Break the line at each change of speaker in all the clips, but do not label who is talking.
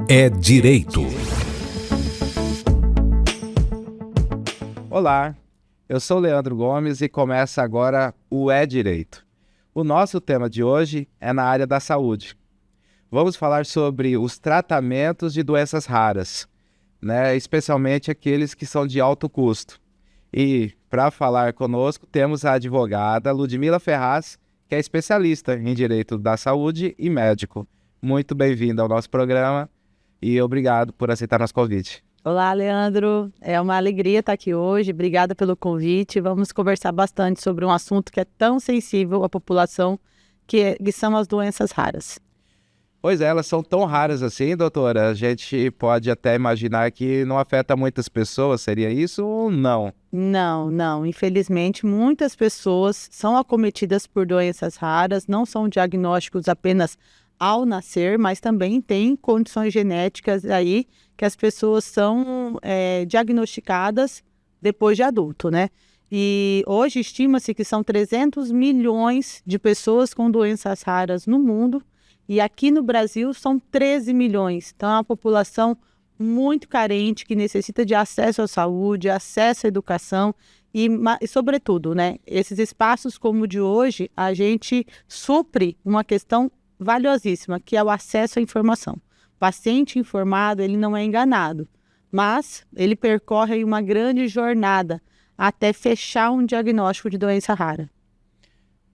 É Direito.
Olá, eu sou Leandro Gomes e começa agora o É Direito. O nosso tema de hoje é na área da saúde. Vamos falar sobre os tratamentos de doenças raras, especialmente aqueles que são de alto custo. E para falar conosco temos a advogada Ludmila Ferraz, que é especialista em direito da saúde e médico. Muito bem-vinda ao nosso programa e obrigado por aceitar nosso convite.
Olá, Leandro. É uma alegria estar aqui hoje. Obrigada pelo convite. Vamos conversar bastante sobre um assunto que é tão sensível à população, que são as doenças raras.
Pois é, elas são tão raras assim, doutora. A gente pode até imaginar que não afeta muitas pessoas. Seria isso ou não?
Não. Infelizmente, muitas pessoas são acometidas por doenças raras, não são diagnósticos apenas ao nascer, mas também tem condições genéticas aí que as pessoas são diagnosticadas depois de adulto, né? E hoje estima-se que são 300 milhões de pessoas com doenças raras no mundo e aqui no Brasil são 13 milhões. Então é uma população muito carente que necessita de acesso à saúde, acesso à educação e sobretudo, né? Esses espaços como o de hoje, a gente supre uma questão valiosíssima, que é o acesso à informação. O paciente informado, ele não é enganado, mas ele percorre aí uma grande jornada até fechar um diagnóstico de doença rara.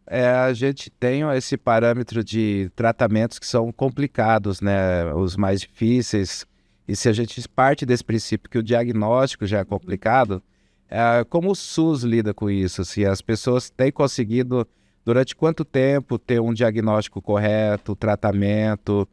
A gente tem esse parâmetro de tratamentos que são complicados, né? Os mais difíceis. E se a gente parte desse princípio que o diagnóstico já é complicado, como o SUS lida com isso? Se as pessoas têm conseguido, durante quanto tempo, ter um diagnóstico correto, tratamento?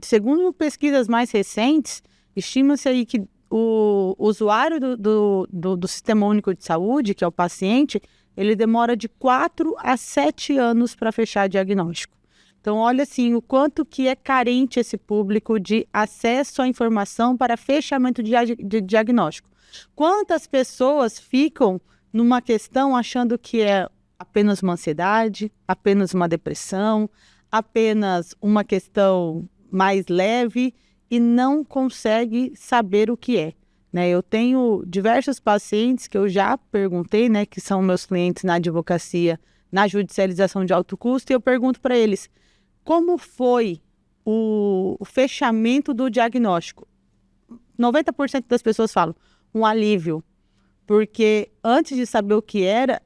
Segundo pesquisas mais recentes, estima-se aí que o usuário do Sistema Único de Saúde, que é o paciente, ele demora de 4 a 7 anos para fechar diagnóstico. Então, olha assim, o quanto que é carente esse público de acesso à informação para fechamento de diagnóstico. Quantas pessoas ficam numa questão achando que é apenas uma ansiedade, apenas uma depressão, apenas uma questão mais leve e não consegue saber o que é, né? Eu tenho diversos pacientes que eu já perguntei, né, que são meus clientes na advocacia, na judicialização de alto custo, e eu pergunto para eles, como foi o fechamento do diagnóstico? 90% das pessoas falam, um alívio, porque antes de saber o que era,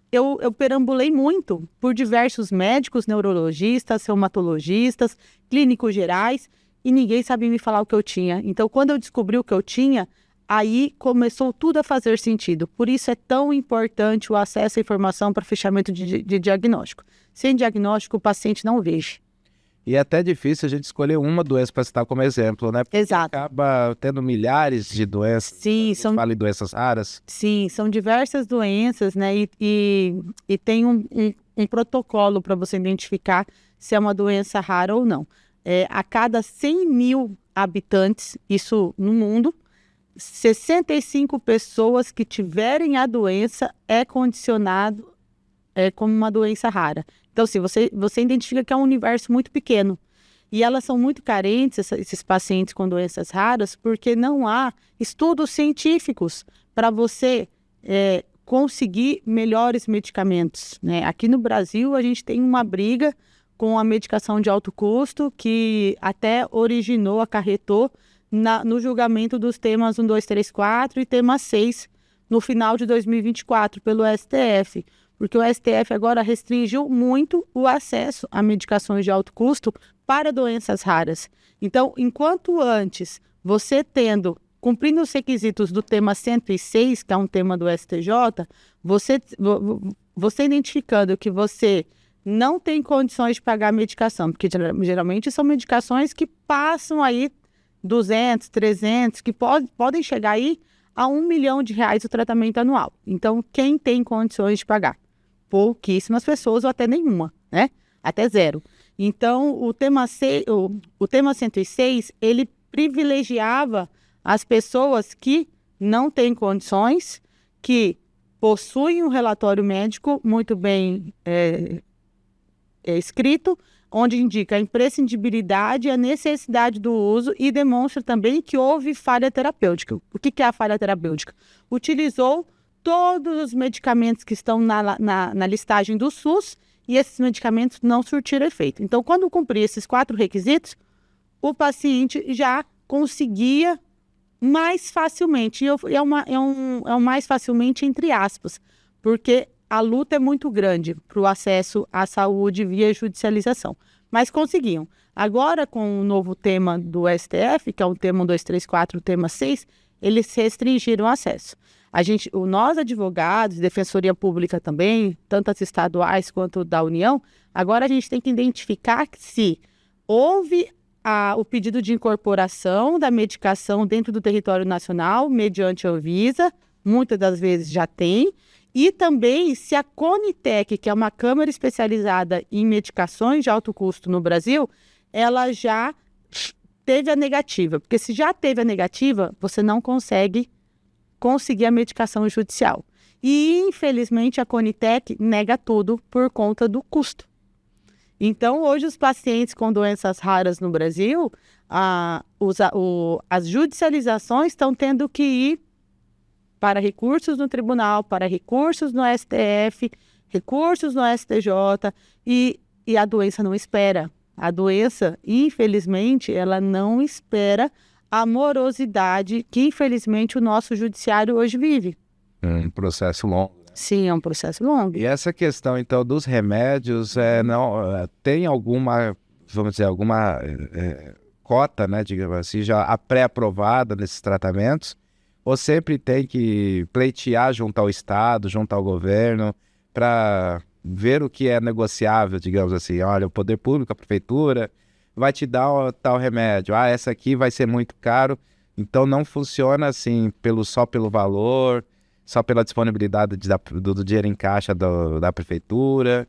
eu perambulei muito por diversos médicos, neurologistas, reumatologistas, clínicos gerais, e ninguém sabia me falar o que eu tinha. Então, quando eu descobri o que eu tinha, aí começou tudo a fazer sentido. Por isso é tão importante o acesso à informação para fechamento de diagnóstico. Sem diagnóstico, o paciente não veja.
E é até difícil a gente escolher uma doença para citar como exemplo, né? Porque
Exato.
acaba tendo milhares de doenças.
Sim,
Fala em doenças raras.
Sim, são diversas doenças, né? E tem um protocolo para você identificar se é uma doença rara ou não. A cada 100 mil habitantes, isso no mundo, 65 pessoas que tiverem a doença é condicionado como uma doença rara. Então, assim, você identifica que é um universo muito pequeno. E elas são muito carentes, esses pacientes com doenças raras, porque não há estudos científicos para você conseguir melhores medicamentos, né? Aqui no Brasil, a gente tem uma briga com a medicação de alto custo, que até acarretou no julgamento dos temas 1, 2, 3, 4 e tema 6, no final de 2024, pelo STF. Porque o STF agora restringiu muito o acesso a medicações de alto custo para doenças raras. Então, enquanto antes, você cumprindo os requisitos do tema 106, que é um tema do STJ, você identificando que você não tem condições de pagar a medicação, porque geralmente são medicações que passam aí 200, 300, que podem chegar aí a R$1 milhão o tratamento anual. Então, quem tem condições de pagar? Pouquíssimas pessoas ou até nenhuma, né? Até zero. Então, o tema 106, ele privilegiava as pessoas que não têm condições, que possuem um relatório médico muito bem escrito, onde indica a imprescindibilidade e a necessidade do uso e demonstra também que houve falha terapêutica. O que é a falha terapêutica? Utilizou todos os medicamentos que estão na listagem do SUS e esses medicamentos não surtiram efeito. Então, quando cumprir esses 4 requisitos, o paciente já conseguia mais facilmente, é um mais facilmente entre aspas, porque a luta é muito grande para o acesso à saúde via judicialização, mas conseguiam. Agora, com o novo tema do STF, que é o tema 234, o tema 6, eles restringiram o acesso. Nós advogados, Defensoria Pública também, tanto as estaduais quanto da União, agora a gente tem que identificar se houve o pedido de incorporação da medicação dentro do território nacional, mediante a Anvisa, muitas das vezes já tem, e também se a Conitec, que é uma câmara especializada em medicações de alto custo no Brasil, ela já teve a negativa, porque se já teve a negativa, você não conseguir a medicação judicial. E, infelizmente, a Conitec nega tudo por conta do custo. Então, hoje, os pacientes com doenças raras no Brasil, as judicializações estão tendo que ir para recursos no tribunal, para recursos no STF, recursos no STJ, e a doença não espera. A doença, infelizmente, ela não espera a morosidade que, infelizmente, o nosso judiciário hoje vive.
Um processo longo.
Sim, é um processo longo.
E essa questão, então, dos remédios, tem alguma, vamos dizer, alguma cota, né, digamos assim, já pré-aprovada nesses tratamentos? Ou sempre tem que pleitear junto ao Estado, junto ao governo, para ver o que é negociável, digamos assim? Olha, o poder público, a prefeitura, vai te dar tal remédio. Essa aqui vai ser muito caro. Então, não funciona assim só pelo valor, só pela disponibilidade do dinheiro em caixa da prefeitura.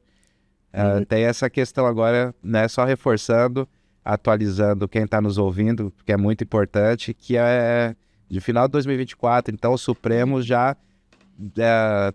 Tem essa questão agora, né, só reforçando, atualizando quem está nos ouvindo, que é muito importante, que é de final de 2024. Então, o Supremo já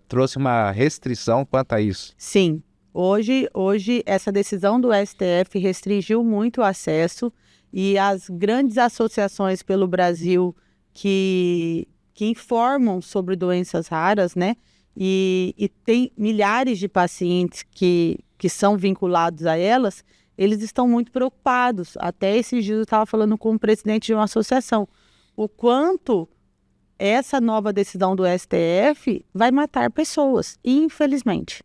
trouxe uma restrição quanto a isso.
Sim. Hoje, essa decisão do STF restringiu muito o acesso, e as grandes associações pelo Brasil que informam sobre doenças raras, né? E tem milhares de pacientes que são vinculados a elas, eles estão muito preocupados. Até esses dias eu estava falando com o presidente de uma associação, o quanto essa nova decisão do STF vai matar pessoas, infelizmente.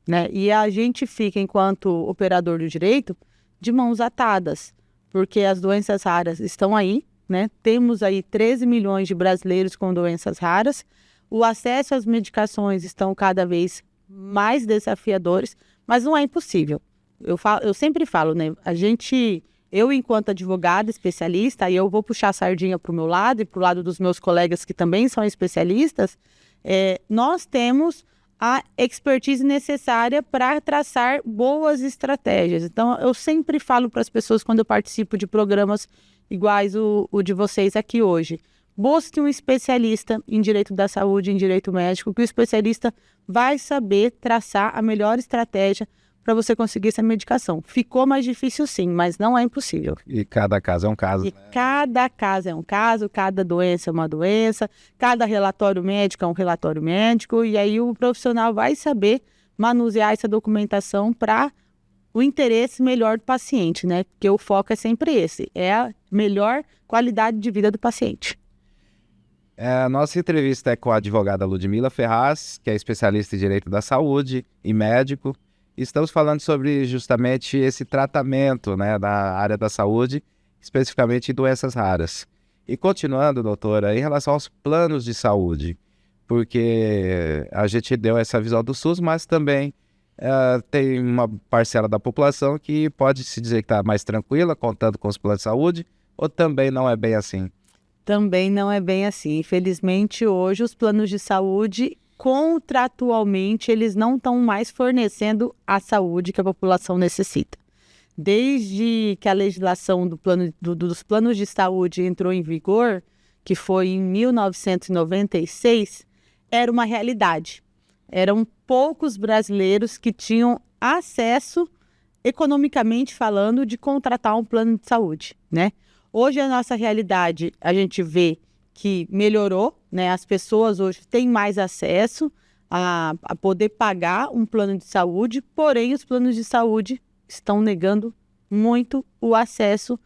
Né? E a gente fica, enquanto operador do direito, de mãos atadas, porque as doenças raras estão aí, né? Temos aí 13 milhões de brasileiros com doenças raras, o acesso às medicações estão cada vez mais desafiadores, mas não é impossível. Eu sempre falo, né? Eu, enquanto advogada especialista, e eu vou puxar a sardinha para o meu lado e para o lado dos meus colegas que também são especialistas, nós temos a expertise necessária para traçar boas estratégias. Então, eu sempre falo para as pessoas quando eu participo de programas iguais o de vocês aqui hoje. Busque um especialista em direito da saúde, em direito médico, que o especialista vai saber traçar a melhor estratégia para você conseguir essa medicação. Ficou mais difícil sim, mas não é impossível.
E cada caso é um caso.
Cada caso é um caso, cada doença é uma doença, cada relatório médico é um relatório médico, e aí o profissional vai saber manusear essa documentação para o interesse melhor do paciente, né? Porque o foco é sempre esse, é a melhor qualidade de vida do paciente.
A nossa entrevista é com a advogada Ludmila Ferraz, que é especialista em direito da saúde e médico. Estamos falando sobre justamente esse tratamento, né, da área da saúde, especificamente em doenças raras. E continuando, doutora, em relação aos planos de saúde, porque a gente deu essa visão do SUS, mas também tem uma parcela da população que pode se dizer que está mais tranquila, contando com os planos de saúde, ou também não é bem assim?
Também não é bem assim. Infelizmente, hoje, os planos de saúde, contratualmente, eles não estão mais fornecendo a saúde que a população necessita. Desde que a legislação dos planos de saúde entrou em vigor, que foi em 1996, era uma realidade. Eram poucos brasileiros que tinham acesso economicamente falando, de contratar um plano de saúde, né? Hoje a nossa realidade, a gente vê que melhorou, né? As pessoas hoje têm mais acesso a poder pagar um plano de saúde, porém os planos de saúde estão negando muito o acesso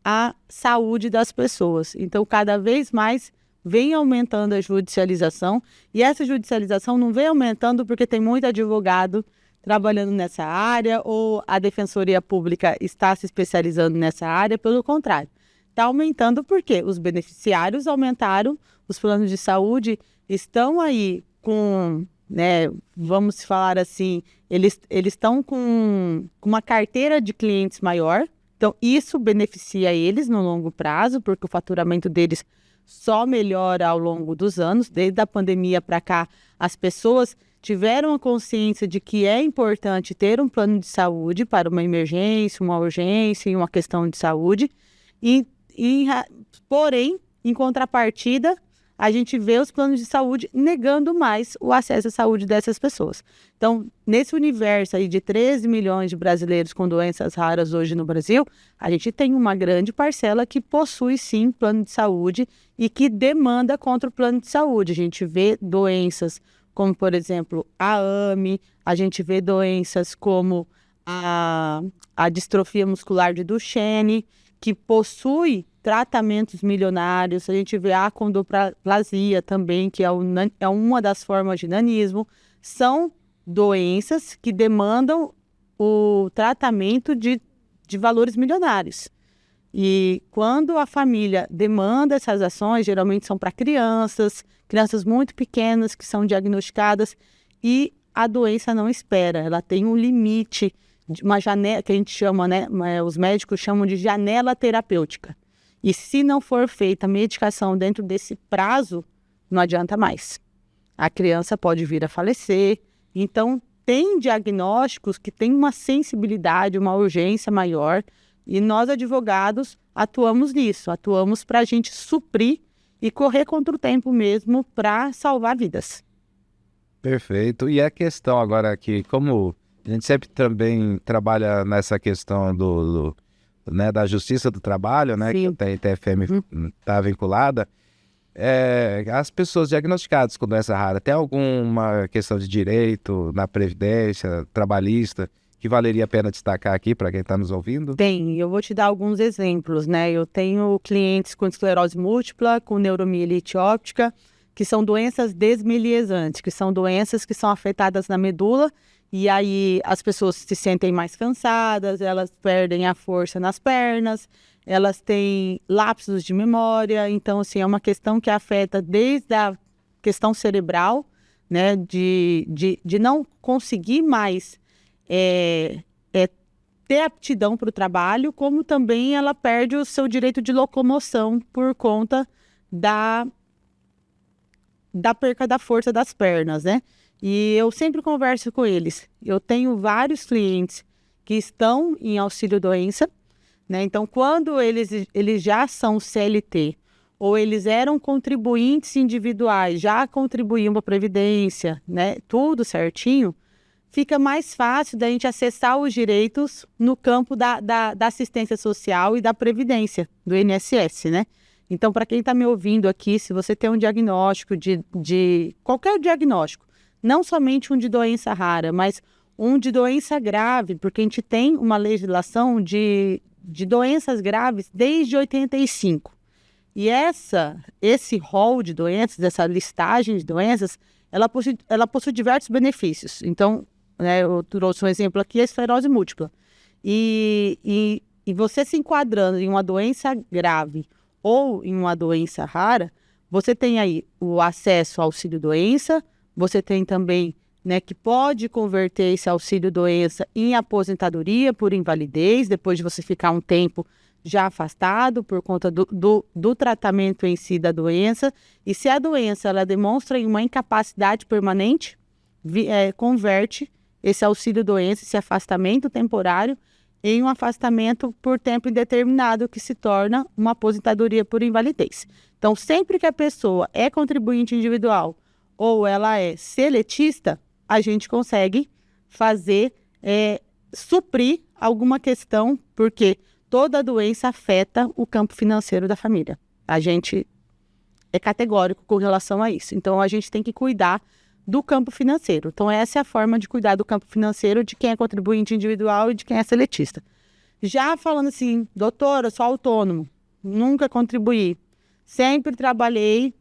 à saúde das pessoas. Então, cada vez mais vem aumentando a judicialização, e essa judicialização não vem aumentando porque tem muito advogado trabalhando nessa área ou a Defensoria Pública está se especializando nessa área, pelo contrário. Está aumentando porque os beneficiários aumentaram, os planos de saúde estão aí com, né, vamos falar assim, eles estão com uma carteira de clientes maior, então isso beneficia eles no longo prazo, porque o faturamento deles só melhora ao longo dos anos. Desde a pandemia para cá, as pessoas tiveram a consciência de que é importante ter um plano de saúde para uma emergência, uma urgência e uma questão de saúde, porém, em contrapartida, a gente vê os planos de saúde negando mais o acesso à saúde dessas pessoas. Então, nesse universo aí de 13 milhões de brasileiros com doenças raras hoje no Brasil, a gente tem uma grande parcela que possui, sim, plano de saúde e que demanda contra o plano de saúde. A gente vê doenças como, por exemplo, a AME, a gente vê doenças como a distrofia muscular de Duchenne, que possui tratamentos milionários. A gente vê a acondroplasia também, que é uma das formas de nanismo. São doenças que demandam o tratamento de valores milionários. E quando a família demanda essas ações, geralmente são para crianças muito pequenas que são diagnosticadas, e a doença não espera, ela tem um limite, uma janela, que a gente chama, né, os médicos chamam de janela terapêutica. E se não for feita a medicação dentro desse prazo, não adianta mais. A criança pode vir a falecer. Então, tem diagnósticos que têm uma sensibilidade, uma urgência maior, e nós, advogados, atuamos nisso. Atuamos para a gente suprir e correr contra o tempo mesmo para salvar vidas.
Perfeito. E a questão agora aqui, como a gente sempre também trabalha nessa questão né, da Justiça do Trabalho, né, que a ITFM está vinculada, as pessoas diagnosticadas com doença rara, tem alguma questão de direito na Previdência, trabalhista, que valeria a pena destacar aqui para quem está nos ouvindo?
Tem, eu vou te dar alguns exemplos, né? Eu tenho clientes com esclerose múltipla, com neuromielite óptica, que são doenças desmielinizantes, que são doenças que são afetadas na medula, e aí as pessoas se sentem mais cansadas, elas perdem a força nas pernas, elas têm lapsos de memória. Então, assim, é uma questão que afeta desde a questão cerebral, né, de não conseguir mais ter aptidão para o trabalho, como também ela perde o seu direito de locomoção por conta da perca da força das pernas, né? E eu sempre converso com eles. Eu tenho vários clientes que estão em auxílio-doença, né? Então, quando eles já são CLT, ou eles eram contribuintes individuais, já contribuíam para a Previdência, né? Tudo certinho, fica mais fácil da gente acessar os direitos no campo da assistência social e da Previdência, do INSS, né? Então, para quem está me ouvindo aqui, se você tem um diagnóstico de qualquer diagnóstico, não somente um de doença rara, mas um de doença grave, porque a gente tem uma legislação de doenças graves desde 85. E esse rol de doenças, essa listagem de doenças, ela possui diversos benefícios. Então, né, eu trouxe um exemplo aqui, a esclerose múltipla. E você se enquadrando em uma doença grave ou em uma doença rara, você tem aí o acesso ao auxílio-doença, você tem também, né, que pode converter esse auxílio-doença em aposentadoria por invalidez, depois de você ficar um tempo já afastado por conta do tratamento em si da doença. E se a doença ela demonstra uma incapacidade permanente, converte esse auxílio-doença, esse afastamento temporário, em um afastamento por tempo indeterminado, que se torna uma aposentadoria por invalidez. Então, sempre que a pessoa é contribuinte individual ou ela é seletista, a gente consegue fazer suprir alguma questão, porque toda doença afeta o campo financeiro da família. A gente é categórico com relação a isso. Então, a gente tem que cuidar do campo financeiro. Então, essa é a forma de cuidar do campo financeiro de quem é contribuinte individual e de quem é seletista. Já falando assim, doutora, eu sou autônomo, nunca contribuí, sempre trabalhei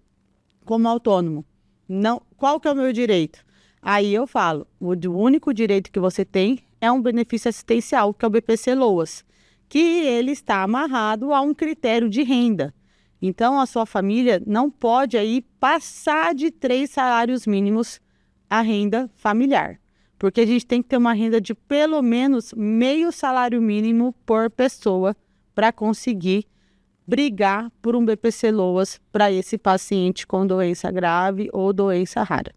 como autônomo. Não, qual que é o meu direito? Aí eu falo, o único direito que você tem é um benefício assistencial, que é o BPC-LOAS, que ele está amarrado a um critério de renda. Então, a sua família não pode aí passar de 3 salários mínimos a renda familiar, porque a gente tem que ter uma renda de pelo menos meio salário mínimo por pessoa para conseguir brigar por um BPC-LOAS para esse paciente com doença grave ou doença rara.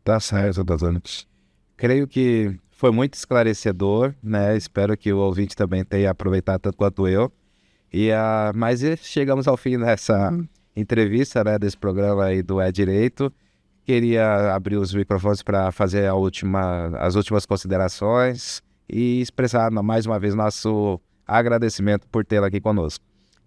Tá certo, doutora. Creio que foi muito esclarecedor, né? Espero que o ouvinte também tenha aproveitado tanto quanto eu. Mas chegamos ao fim dessa entrevista, né, desse programa aí do É Direito. Queria abrir os microfones para fazer as últimas considerações e expressar mais uma vez nosso agradecimento por tê-la aqui conosco.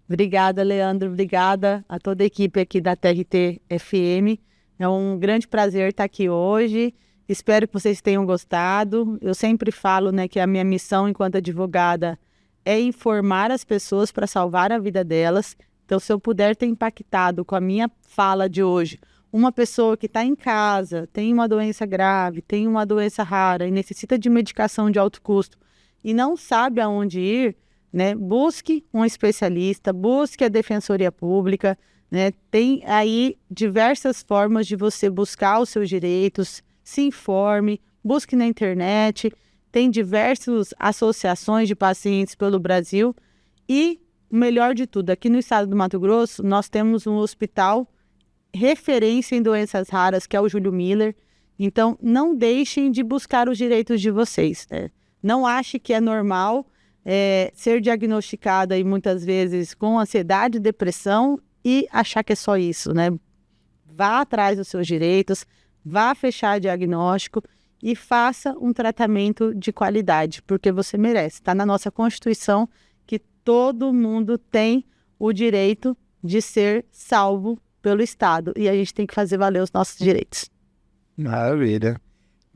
Obrigada, Leandro. Obrigada a toda a equipe aqui da TRT FM. É um grande prazer estar aqui hoje. Espero que vocês tenham gostado. Eu sempre falo, né, que a minha missão enquanto advogada é informar as pessoas para salvar a vida delas. Então, se eu puder ter impactado com a minha fala de hoje uma pessoa que está em casa, tem uma doença grave, tem uma doença rara e necessita de medicação de alto custo e não sabe aonde ir, né, busque um especialista, busque a Defensoria Pública, né, tem aí diversas formas de você buscar os seus direitos, se informe, busque na internet, tem diversas associações de pacientes pelo Brasil e, o melhor de tudo, aqui no estado do Mato Grosso, nós temos um hospital referência em doenças raras, que é o Júlio Miller. Então, não deixem de buscar os direitos de vocês, né? Não ache que é normal ser diagnosticada e muitas vezes com ansiedade e depressão e achar que é só isso, né? Vá atrás dos seus direitos, vá fechar diagnóstico e faça um tratamento de qualidade, porque você merece. Está na nossa Constituição que todo mundo tem o direito de ser salvo pelo Estado e a gente tem que fazer valer os nossos direitos.
Maravilha.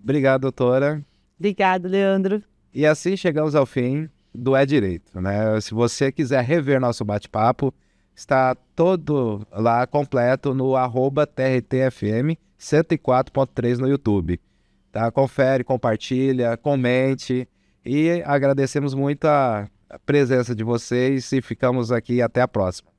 Obrigado, doutora.
Obrigado, Leandro.
E assim chegamos ao fim do É Direito, né? Se você quiser rever nosso bate-papo, está todo lá completo no @TRTFM 104.3 no YouTube. Tá? Confere, compartilha, comente e agradecemos muito a presença de vocês e ficamos aqui até a próxima.